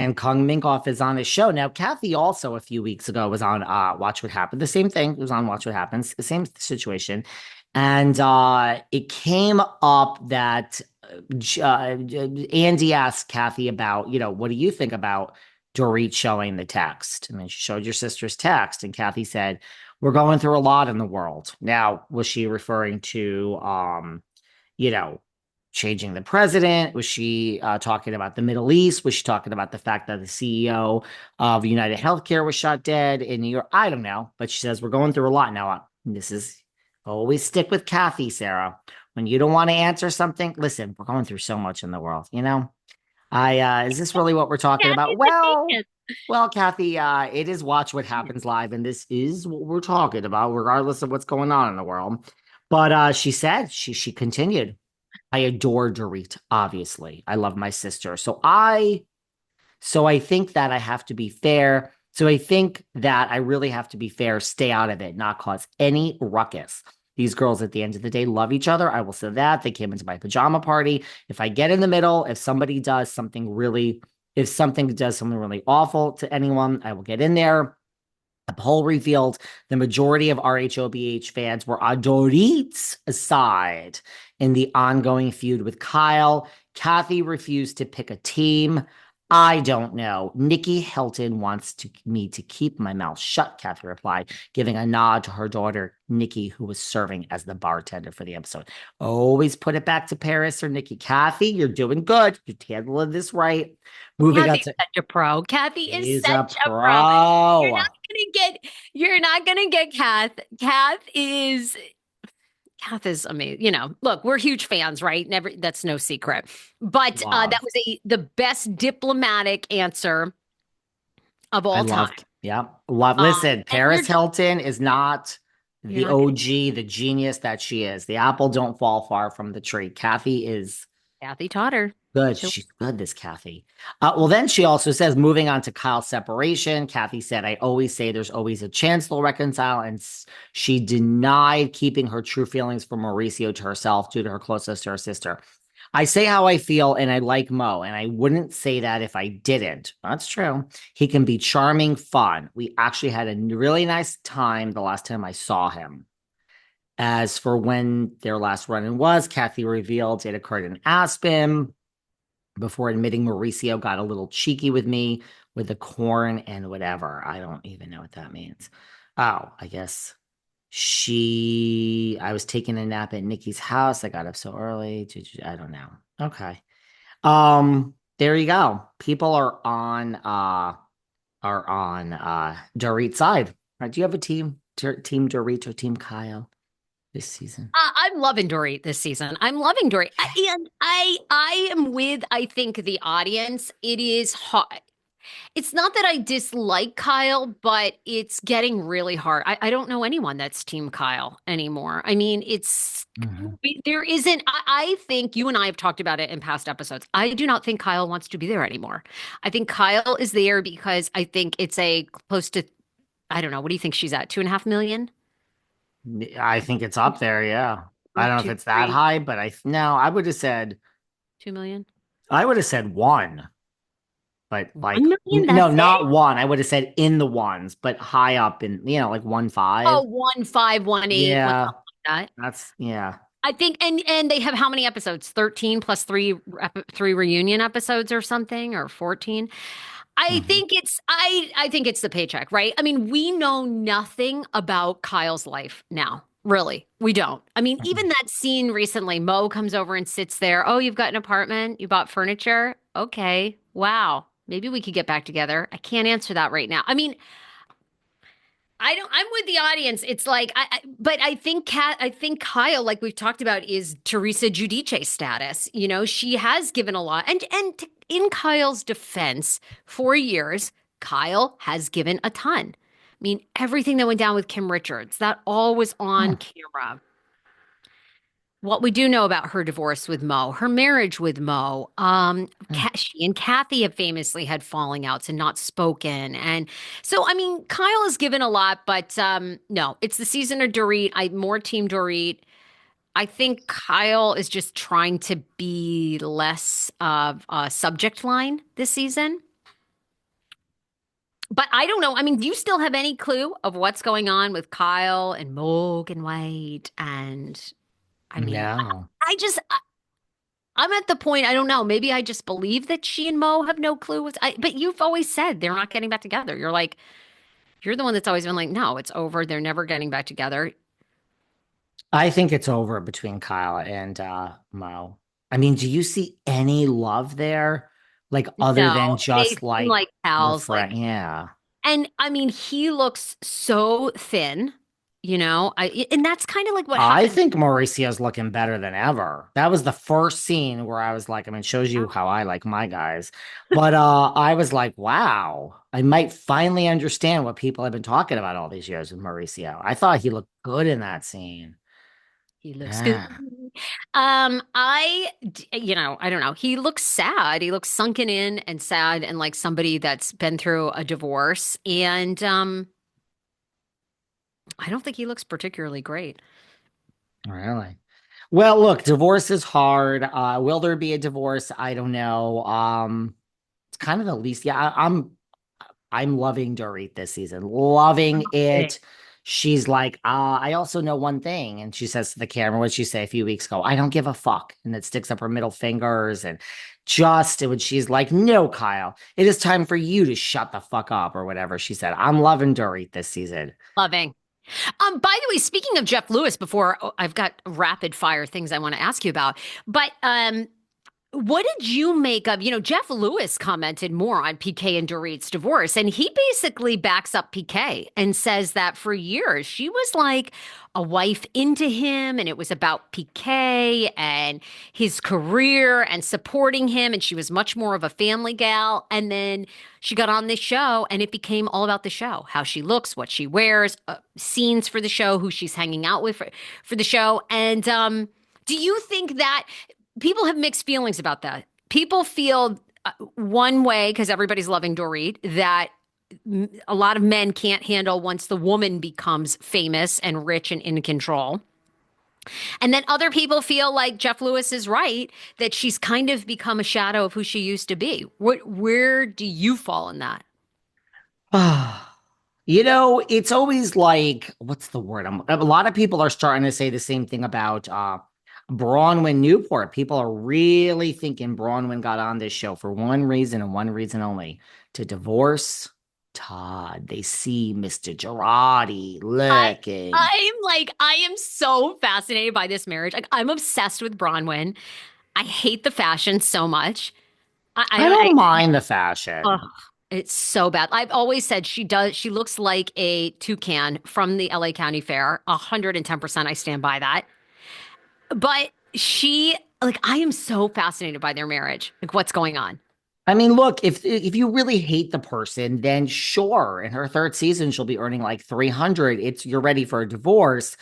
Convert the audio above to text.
And Kung Minkoff is on his show. Now, Kathy also a few weeks ago was on Watch What Happened. The same thing. It was on Watch What Happens. The same situation. And it came up that Andy asked Kathy about, what do you think about Dorit showing the text? And then she showed your sister's text, and Kathy said, "We're going through a lot in the world." Now, was she referring to, you know, changing the president? Was she talking about the Middle East? Was she talking about the fact that the CEO of United Healthcare was shot dead in New York? I don't know. But she says, we're going through a lot now. This is always stick with Kathy, Sarah. When you don't want to answer something, listen, we're going through so much in the world, is this really what we're talking about? Kathy's a Well, genius. well, Kathy, it is Watch What Happens Live, and this is what we're talking about, regardless of what's going on in the world. But she said, she continued, I adore Dorit, obviously. I love my sister. So I think that I have to be fair. So I think that I really have to be fair, stay out of it, not cause any ruckus. These girls at the end of the day love each other. I will say that. They came into my pajama party. If I get in the middle, if something does something really awful to anyone, I will get in there. A poll revealed the majority of RHOBH fans were on Dorit's side in the ongoing feud with Kyle. Kathy refused to pick a team. I don't know. Nikki Hilton wants me to keep my mouth shut, Kathy replied, giving a nod to her daughter, Nikki, who was serving as the bartender for the episode. Always put it back to Paris or Nikki. Kathy, you're doing good. You're handling this right. Moving on Kathy's to such a pro. Kathy is He's a such a pro. You're pro. not gonna get you're not gonna get Kath. Kath is amazing. Look, we're huge fans, right? Never, that's no secret. But that Love. was the best diplomatic answer of I all time. loved. Yeah. Love. Listen, And you're Paris Hilton is not you're the not gonna OG, the genius that she is. The apple don't fall far from the tree. Kathy is Kathy taught her. good. So She's good, this Kathy. Well, then she also says, moving on to Kyle's separation, Kathy said, I always say there's always a chance they'll reconcile. And she denied keeping her true feelings for Mauricio to herself due to her closeness to her sister. I say how I feel and I like Mo, and I wouldn't say that if I didn't. That's true. He can be charming, fun. We actually had a really nice time the last time I saw him. As for when their last run-in was, Kathy revealed it occurred in Aspen before admitting Mauricio got a little cheeky with me with the corn and whatever. I don't even know what that means. Oh, I guess I was taking a nap at Nikki's house. I got up so early. I don't know. Okay. There you go. People are on Dorit's side. Right? Do you have a team Dorit or team Kyle this season? I'm loving Dorit this season. I'm loving Dorit, and I am with I think the audience. It is hard. It's not that I dislike Kyle, but it's getting really hard. I don't know anyone that's Team Kyle anymore. I mean, Mhm. there isn't. I think you and I have talked about it in past episodes. I do not think Kyle wants to be there anymore. I think Kyle is there because I think it's a close to, I don't know. What do you think she's at? 2.5 million? I think it's up there, yeah. I don't know if Two, it's that three, high, but no, 2 million? I would have said one, but like 1 million? no, That's not it? one. I would have said in the ones, but high up in, like 1.5. Oh, 1.5, 1.8, one Yeah, something like that. yeah. I think, and they have how many episodes? 13 plus three reunion episodes or something, or 14. Mhm. I think it's the paycheck, right? I mean, we know nothing about Kyle's life now. Really, we don't. I mean, even Mhm. that scene recently, Mo comes over and sits there. Oh, you've got an apartment, you bought furniture. Okay. Wow. Maybe we could get back together. I can't answer that right now. I mean, I don't. I'm with the audience. It's like, but I think Kyle, like we've talked about, is Teresa Giudice status. She has given a lot, in Kyle's defense, for years, Kyle has given a ton. I mean, everything that went down with Kim Richards, that all was on camera. What we do know about her divorce with Mo, her marriage with Mo, she and Kathy have famously had falling outs and not spoken. And so, I mean, Kyle has given a lot, but no, it's the season of Dorit. I'm more team Dorit. I think Kyle is just trying to be less of a subject line this season. But I don't know. I mean, do you still have any clue of what's going on with Kyle and Morgan White? And I mean, No. I'm at the point, I don't know. Maybe I just believe that she and Mo have no clue but you've always said they're not getting back together. You're the one that's always been like, no, it's over. They're never getting back together. I think it's over between Kyle and Mo. I mean, do you see any love there? Like other No, than they just seem like like the pals. friend? Yeah. And I mean, he looks so thin, and that's kind of like what I happened. think Mauricio's looking better than ever. That was the first scene where I was like, I mean, it shows you how I like my guys. But I was like, wow, I might finally understand what people have been talking about all these years with Mauricio. I thought he looked good in that scene. He looks good. Yeah. I don't know. He looks sad. He looks sunken in and sad and like somebody that's been through a divorce. And I don't think he looks particularly great. Really? Well, look, divorce is hard. Will there be a divorce? I don't know. It's kind of the least. Yeah, I'm loving Dorit this season. Loving Okay. it. She's like, I also know one thing. And she says to the camera, what'd she say a few weeks ago? I don't give a fuck. And it sticks up her middle fingers and just when she's like, no, Kyle, it is time for you to shut the fuck up or whatever she said. I'm loving Dorit this season. Loving. By the way, speaking of Jeff Lewis, I've got rapid fire things I want to ask you about, but what did you make of, Jeff Lewis commented more on PK and Dorit's divorce, and he basically backs up PK and says that for years she was like a wife into him, and it was about PK and his career and supporting him, and she was much more of a family gal. And then she got on this show, and it became all about the show, how she looks, what she wears, scenes for the show, who she's hanging out with for the show. And do you think that people have mixed feelings about that? People feel one way because everybody's loving Dorit that a lot of men can't handle once the woman becomes famous and rich and in control. And then other people feel like Jeff Lewis is right that she's kind of become a shadow of who she used to be. Where do you fall in that? It's always like, what's the word? A lot of people are starting to say the same thing about Bronwyn Newport. People are really thinking Bronwyn got on this show for one reason and one reason only, to divorce Todd. They see Mr. Girardi I looking. I am so fascinated by this marriage. Like I'm obsessed with Bronwyn. I hate the fashion so much. I I don't mind the ugh, fashion. it's so bad. I've always said she looks like a toucan from the LA County Fair. 110% I stand by that. But I am so fascinated by their marriage. Like what's going on? I mean, look, if you really hate the person, then sure, in her third season she'll be earning like 300. You're ready for a divorce.